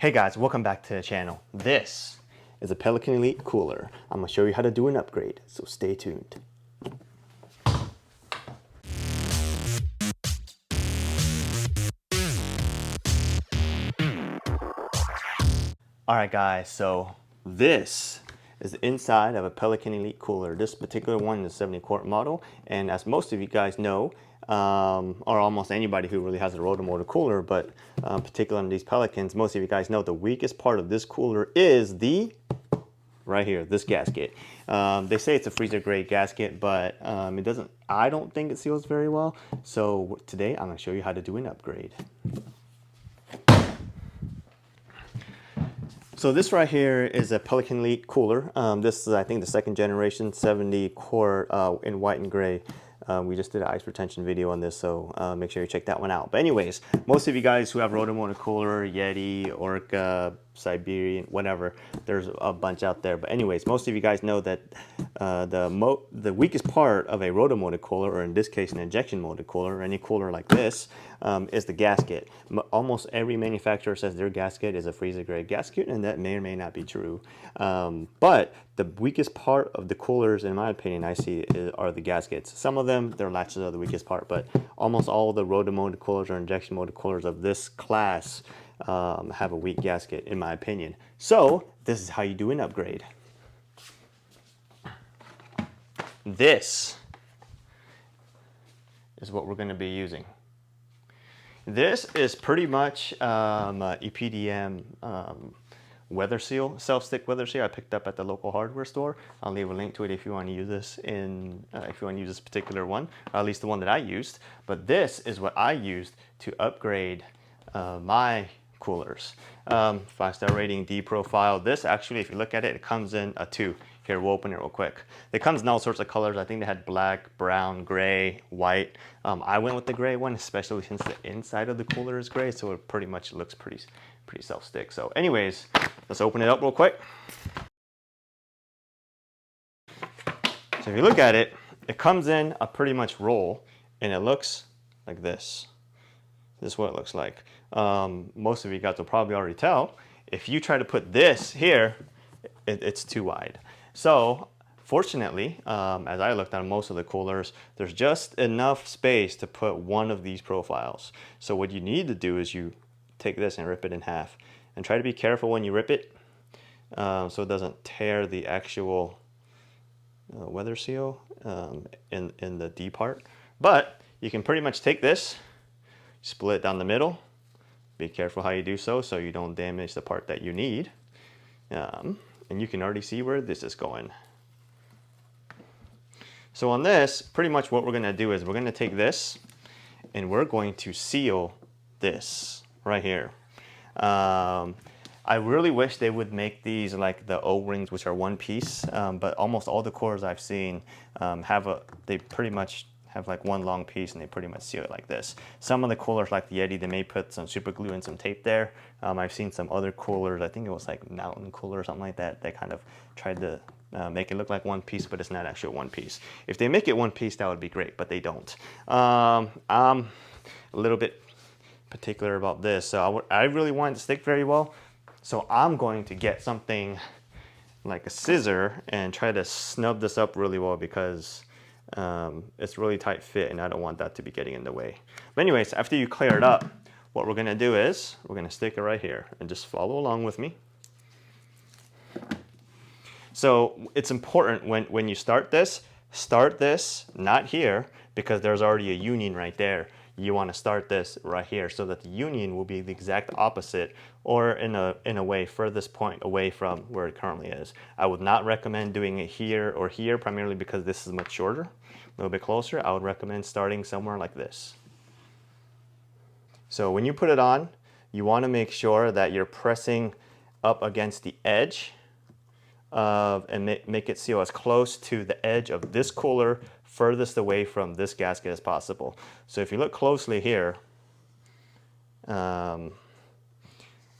Hey guys, welcome back to the channel. This is a Pelican Elite cooler. I'm gonna show you how to do an upgrade, so stay tuned. Alright guys, so this is the inside of a Pelican Elite cooler. This particular one is a 70 quart model, and as most of you guys know, or almost anybody who really has a Roto-molded cooler, but particularly on these Pelicans, most of you guys know the weakest part of this cooler is the right here, this gasket. They say it's a freezer grade gasket, but it doesn't, I don't think it seals very well. So today I'm gonna show you how to do an upgrade. So this right here is a Pelican Elite cooler. This is, I think, the second generation 70 quart in white and gray. We just did an ice retention video on this, so make sure you check that one out. But anyways, most of you guys who have Roto-molded cooler, Yeti, Orca, Siberian, whatever, there's a bunch out there. But anyways, most of you guys know that the weakest part of a Roto-molded cooler, or in this case an injection molded cooler, or any cooler like this, is the gasket. Almost every manufacturer says their gasket is a freezer grade gasket, and that may or may not be true. But the weakest part of the coolers, in my opinion, I see are the gaskets. Some of them, their latches are the weakest part, but almost all the Roto-molded coolers or injection molded coolers of this class have a weak gasket, in my opinion. So this is how you do an upgrade. This is what we're going to be using. This is pretty much EPDM weather seal, self-stick weather seal I picked up at the local hardware store. I'll leave a link to it if you want to use this if you want to use this particular one, or at least the one that I used. But this is what I used to upgrade my coolers. 5-star rating, D profile. This actually, if you look at it, it comes in a 2. Here, we'll open it real quick. It comes in all sorts of colors. I think they had black, brown, gray, white. I went with the gray one, especially since the inside of the cooler is gray, so it pretty much looks pretty self-stick. So anyways, let's open it up real quick. So if you look at it, it comes in a pretty much roll, and it looks like this. This is what it looks like. Most of you guys will probably already tell. If you try to put this here, it's too wide. So fortunately, as I looked at most of the coolers, there's just enough space to put one of these profiles. So what you need to do is you take this and rip it in half. And try to be careful when you rip it so it doesn't tear the actual weather seal in the D part. But you can pretty much take this, split it down the middle. Be careful how you do so you don't damage the part that you need. And you can already see where this is going. So on this, pretty much what we're going to do is we're going to take this and we're going to seal this right here. I really wish they would make these like the O-rings, which are one piece, but almost all the coolers I've seen they pretty much have like one long piece and they pretty much seal it like this. Some of the coolers like the Yeti, they may put some super glue and some tape there. I've seen some other coolers, I think it was like Mountain Cooler or something like that, they kind of tried to make it look like one piece, but it's not actually one piece. If they make it one piece, that would be great, but they don't. I'm a little bit particular about this, so I really want it to stick very well. So I'm going to get something like a scissor and try to snub this up really well, because it's really tight fit and I don't want that to be getting in the way. But anyways, after you clear it up, what we're gonna do is we're gonna stick it right here and just follow along with me. So it's important when you start this not here, because there's already a union right there. You want to start this right here so that the union will be the exact opposite, or in a way furthest point away from where it currently is. I would not recommend doing it here or here, primarily because this is much shorter, a little bit closer. I would recommend starting somewhere like this. So when you put it on, you want to make sure that you're pressing up against the edge and make it seal as close to the edge of this cooler, furthest away from this gasket as possible. So if you look closely here,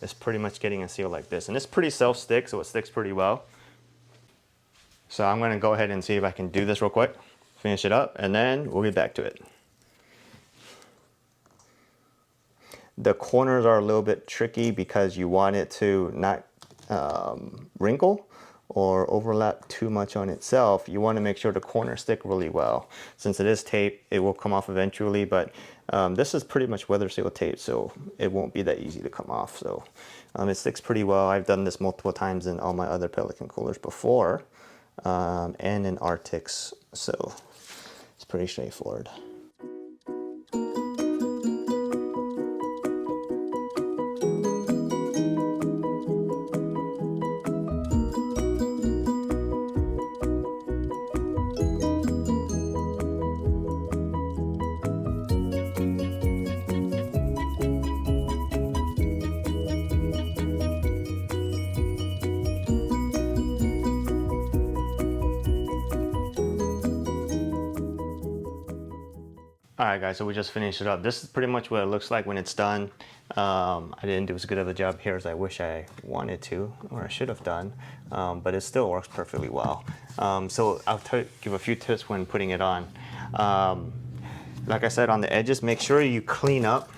it's pretty much getting a seal like this. And it's pretty self-stick, so it sticks pretty well. So I'm gonna go ahead and see if I can do this real quick, finish it up, and then we'll get back to it. The corners are a little bit tricky because you want it to not wrinkle or overlap too much on itself. You want to make sure the corners stick really well. Since it is tape, it will come off eventually, but this is pretty much weather seal tape, so it won't be that easy to come off. So it sticks pretty well. I've done this multiple times in all my other Pelican coolers before, and in RTICs, so it's pretty straightforward. Alright guys, so we just finished it up. This is pretty much what it looks like when it's done. I didn't do as good of a job here as I wish I wanted to, or I should have done, but it still works perfectly well. So I'll give a few tips when putting it on. Like I said, on the edges, make sure you clean up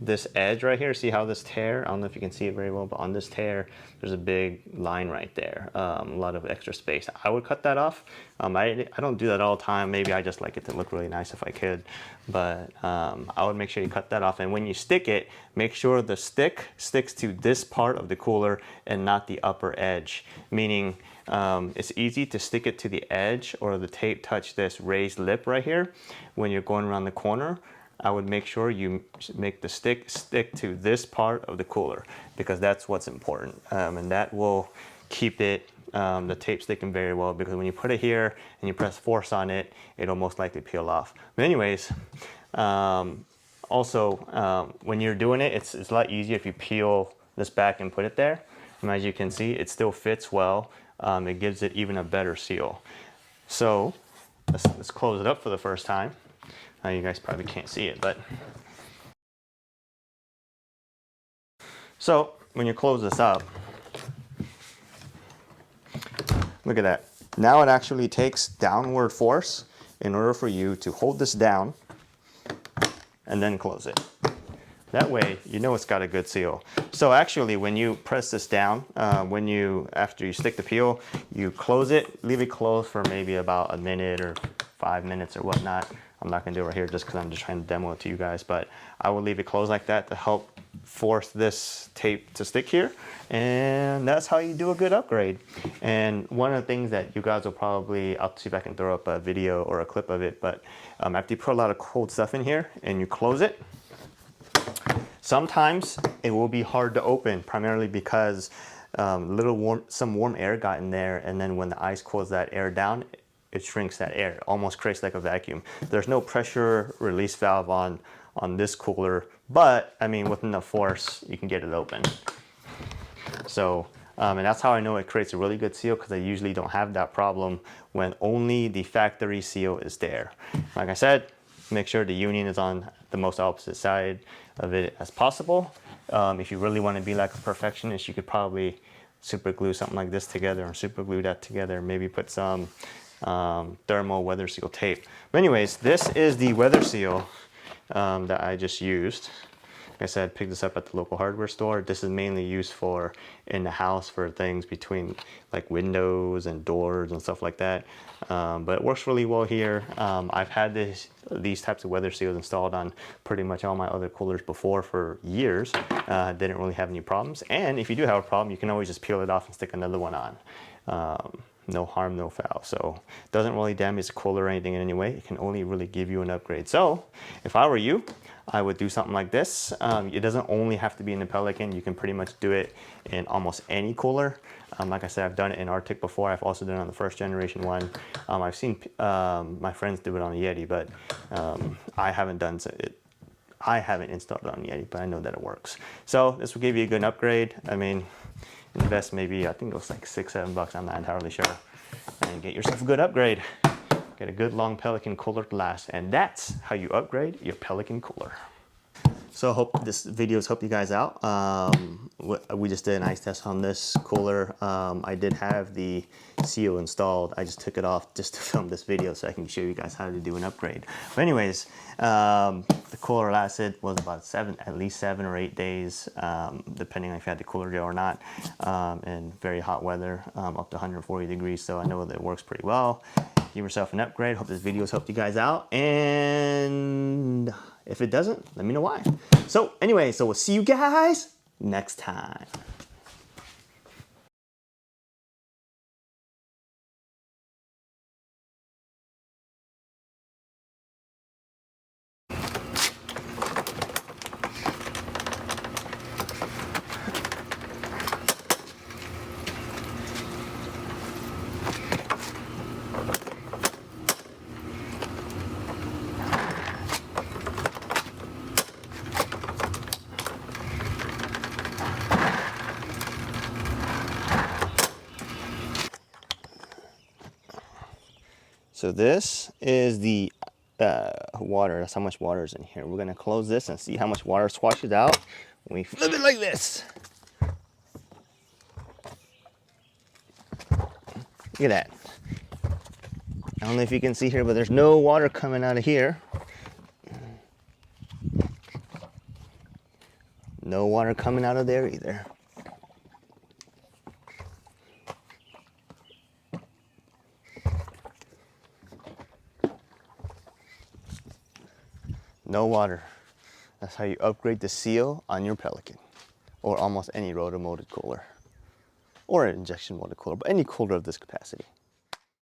this edge right here. See how this tear, I don't know if you can see it very well, but on this tear, there's a big line right there, a lot of extra space. I would cut that off. I don't do that all the time. Maybe I just like it to look really nice if I could, but I would make sure you cut that off. And when you stick it, make sure the stick sticks to this part of the cooler and not the upper edge, meaning it's easy to stick it to the edge or the tape touch this raised lip right here when you're going around the corner. I would make sure you make the stick to this part of the cooler because that's what's important, and that will keep it the tape sticking very well, because when you put it here and you press force on it, it'll most likely peel off. But anyways, also when you're doing it, it's a lot easier if you peel this back and put it there. And as you can see, it still fits well. It gives it even a better seal. So let's close it up for the first time. You guys probably can't see it, but so when you close this up, look at that. Now it actually takes downward force in order for you to hold this down and then close it. That way, you know it's got a good seal. So actually, when you press this down, after you stick the peel, you close it, leave it closed for maybe about a minute or 5 minutes or whatnot. I'm not gonna do it right here just because I'm just trying to demo it to you guys, but I will leave it closed like that to help force this tape to stick here. And that's how you do a good upgrade. And one of the things that you guys will probably, I'll see if I can throw up a video or a clip of it, but after you put a lot of cold stuff in here and you close it, sometimes it will be hard to open, primarily because some warm air got in there, and then when the ice cools that air down, it shrinks that air. It almost creates like a vacuum. There's no pressure release valve on this cooler, but I mean, with enough force, you can get it open. So, and that's how I know it creates a really good seal, because I usually don't have that problem when only the factory seal is there. Like I said, make sure the union is on the most opposite side of it as possible. If you really want to be like a perfectionist, you could probably super glue something like this together or super glue that together, maybe put some thermal weather seal tape. But anyways, this is the weather seal that I just used. Like I said, picked this up at the local hardware store. This is mainly used for in the house for things between like windows and doors and stuff like that. But it works really well here. I've had these types of weather seals installed on pretty much all my other coolers before for years. Didn't really have any problems. And if you do have a problem, you can always just peel it off and stick another one on. No harm, no foul. So it doesn't really damage the cooler or anything in any way. It can only really give you an upgrade. So if I were you, I would do something like this. It doesn't only have to be in the Pelican. You can pretty much do it in almost any cooler. Like I said, I've done it in RTIC before. I've also done it on the first generation one. I've seen my friends do it on the Yeti, but I haven't done it. I haven't installed it on the Yeti, but I know that it works. So this will give you a good upgrade. I mean, invest maybe, I think it was like $6-7, I'm not entirely sure, and get yourself a good upgrade. Get a good long Pelican cooler to last, and that's how you upgrade your Pelican cooler. So I hope this video has helped you guys out. We just did an ice test on this cooler. I did have the seal installed. I just took it off just to film this video so I can show you guys how to do an upgrade. But anyways, the cooler lasted was about at least 7 or 8 days, depending on if you had the cooler gel or not, in very hot weather, up to 140 degrees. So I know that it works pretty well. Give yourself an upgrade. Hope this video has helped you guys out. And if it doesn't, let me know why. So anyway, so we'll see you guys next time. So this is the water. That's how much water is in here. We're gonna close this and see how much water swashes out when we flip it like this. Look at that. I don't know if you can see here, but there's no water coming out of here. No water coming out of there either. No water. That's how you upgrade the seal on your Pelican, or almost any roto-molded cooler, or an injection molded cooler, but any cooler of this capacity.